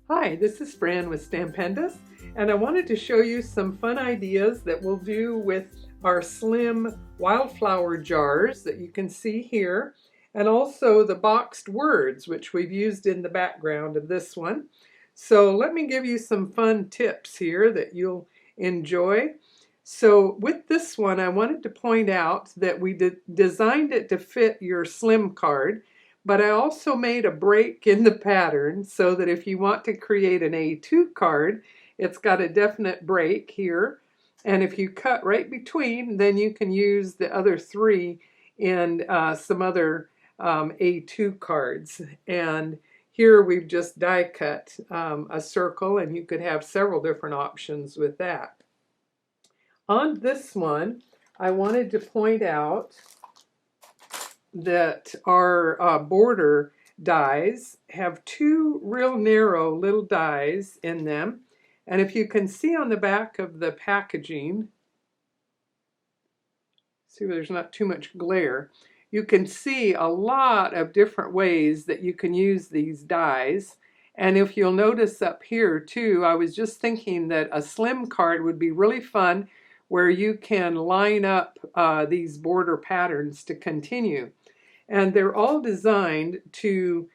Hi, this is Fran with Stampendous, and I wanted to show you some fun ideas that we'll do with our Slim Wildflower Jars that you can see here, and also the boxed words, which we've used in the background of this one. So let me give you some fun tips here that you'll enjoy. So with this one, I wanted to point out that we designed it to fit your Slim card, but I also made a break in the pattern so that if you want to create an A2 card, it's got a definite break here. And if you cut right between, then you can use the other three in some other A2 cards. And here we've just die cut a circle, and you could have several different options with that. On this one, I wanted to point out that our border dies have two real narrow little dies in them. And if you can see on the back of the packaging, see there's not too much glare, you can see a lot of different ways that you can use these dies. And if you'll notice up here too, I was just thinking that a Slim card would be really fun where you can line up these border patterns to continue. And they're all designed to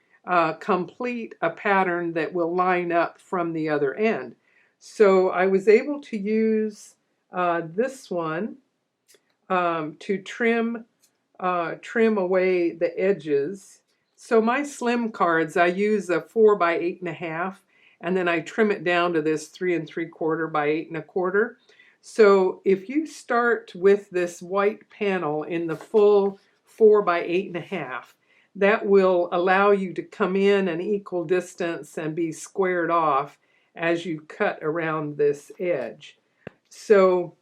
complete a pattern that will line up from the other end. So I was able to use this one to trim away the edges. So my Slim cards, I use a 4 by 8.5, and then I trim it down to this 3 3/4 by 8 1/4. So if you start with this white panel in the full 4 by 8.5, that will allow you to come in an equal distance and be squared off as you cut around this edge. So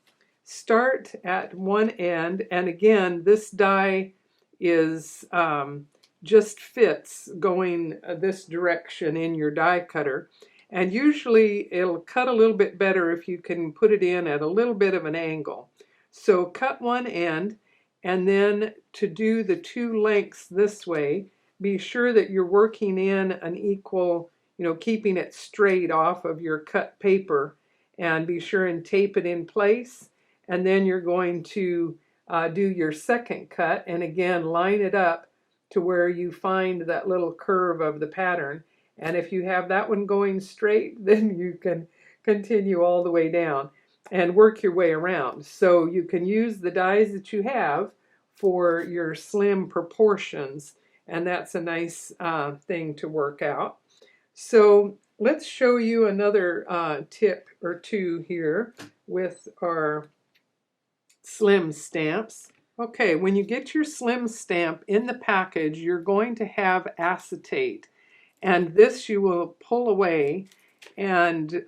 start at one end, and again, this die is just fits going this direction in your die cutter. And usually it'll cut a little bit better if you can put it in at a little bit of an angle. So cut one end, and then to do the two lengths this way, be sure that you're working in an equal, keeping it straight off of your cut paper, and be sure and tape it in place. And then you're going to do your second cut, and again line it up to where you find that little curve of the pattern. And if you have that one going straight, then you can continue all the way down and work your way around. So you can use the dies that you have for your Slim proportions, and that's a nice thing to work out. So let's show you another tip or two here with our Slim stamps. Okay, when you get your Slim stamp in the package, you're going to have acetate. And this you will pull away, and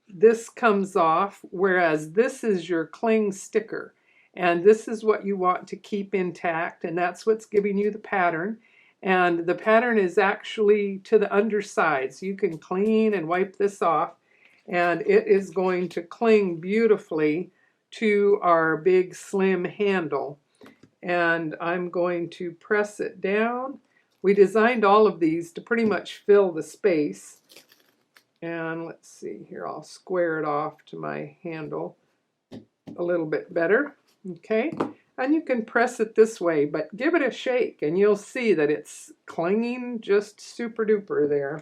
this comes off, whereas this is your cling sticker. And this is what you want to keep intact, and that's what's giving you the pattern. And the pattern is actually to the underside, so you can clean and wipe this off, and it is going to cling beautifully to our big Slim handle. And I'm going to press it down. We designed all of these to pretty much fill the space. And let's see here, I'll square it off to my handle a little bit better. Okay, and you can press it this way, but give it a shake and you'll see that it's clinging just super duper there.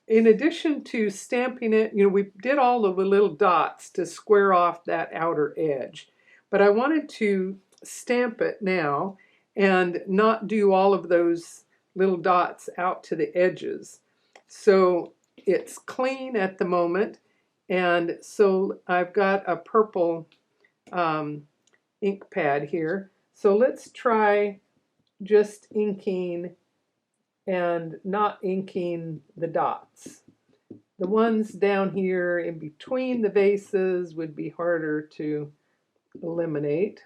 In addition to stamping it, we did all of the little dots to square off that outer edge. But I wanted to stamp it now and not do all of those little dots out to the edges. So it's clean at the moment, and so I've got a purple ink pad here. So let's try just inking and not inking the dots. The ones down here in between the vases would be harder to eliminate.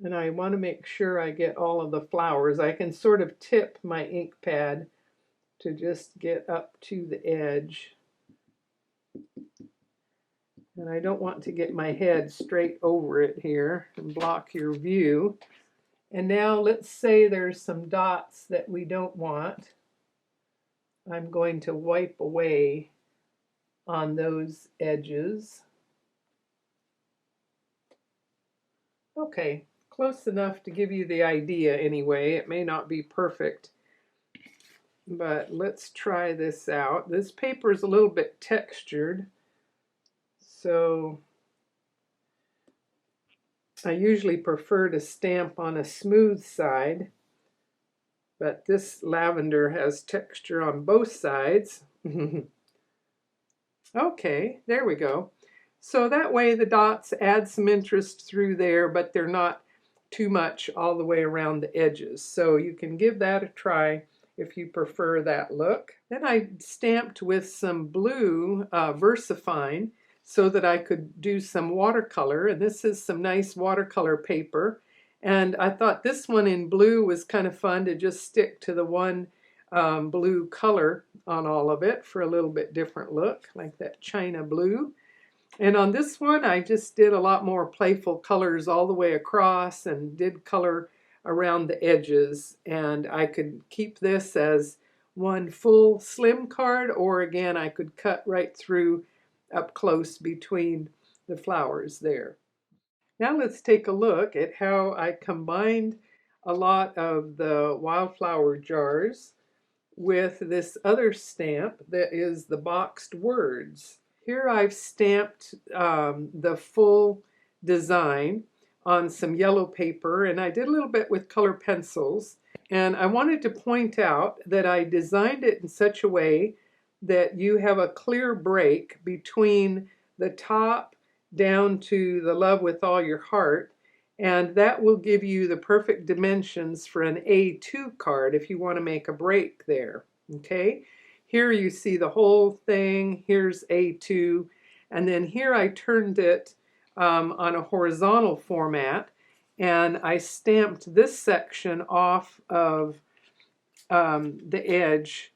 And I want to make sure I get all of the flowers. I can sort of tip my ink pad to just get up to the edge. And I don't want to get my head straight over it here and block your view. And now let's say there's some dots that we don't want. I'm going to wipe away on those edges. Okay, close enough to give you the idea anyway. It may not be perfect, but let's try this out. This paper is a little bit textured, so I usually prefer to stamp on a smooth side, but this lavender has texture on both sides. Okay, there we go. So that way the dots add some interest through there, but they're not too much all the way around the edges. So you can give that a try if you prefer that look. Then I stamped with some blue VersaFine so that I could do some watercolor. And this is some nice watercolor paper. And I thought this one in blue was kind of fun to just stick to the one blue color on all of it for a little bit different look, like that china blue. And on this one, I just did a lot more playful colors all the way across and did color around the edges. And I could keep this as one full slim card, or again, I could cut right through up close between the flowers there. Now let's take a look at how I combined a lot of the wildflower jars with this other stamp that is the boxed words. Here I've stamped the full design on some yellow paper, and I did a little bit with color pencils. And I wanted to point out that I designed it in such a way that you have a clear break between the top down to the love with all your heart, and that will give you the perfect dimensions for an A2 card if you want to make a break there. Okay, here you see the whole thing. Here's A2, and then here I turned it on a horizontal format, and I stamped this section off of the edge.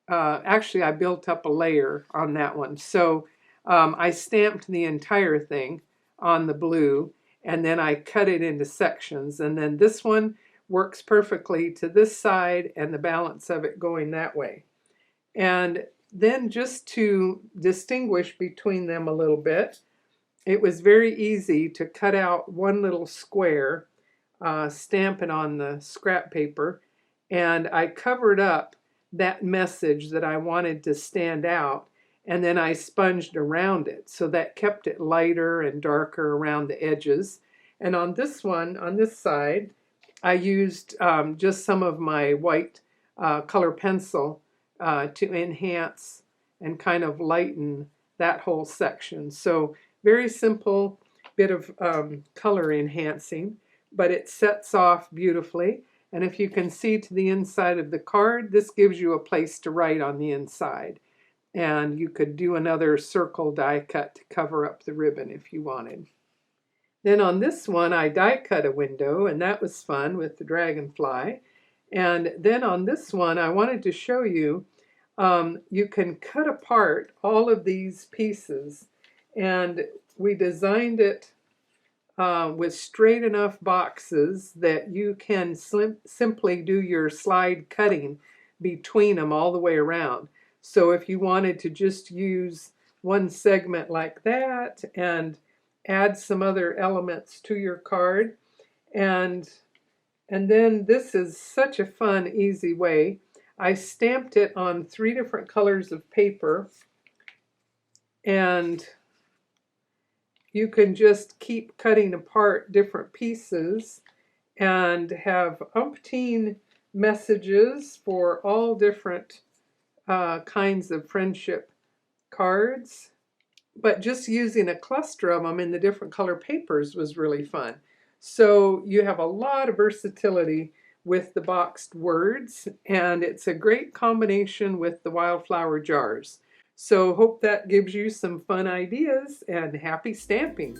Actually, I built up a layer on that one. So I stamped the entire thing on the blue, and then I cut it into sections. And then this one works perfectly to this side and the balance of it going that way. And then just to distinguish between them a little bit, it was very easy to cut out one little square, stamp it on the scrap paper, and I covered up that message that I wanted to stand out, and then I sponged around it. So that kept it lighter and darker around the edges. And on this one, on this side, I used just some of my white color pencil to enhance and kind of lighten that whole section. So very simple bit of color enhancing, but it sets off beautifully. And if you can see to the inside of the card, this gives you a place to write on the inside. And you could do another circle die cut to cover up the ribbon if you wanted. Then on this one, I die cut a window, and that was fun with the dragonfly. And then on this one, I wanted to show you, you can cut apart all of these pieces. And we designed it with straight enough boxes that you can simply do your slide cutting between them all the way around. So if you wanted to just use one segment like that and add some other elements to your card, and then this is such a fun, easy way. I stamped it on 3 different colors of paper, and you can just keep cutting apart different pieces and have umpteen messages for all different kinds of friendship cards. But just using a cluster of them in the different color papers was really fun. So you have a lot of versatility with the boxed words, and it's a great combination with the wildflower jars. So hope that gives you some fun ideas, and happy stamping!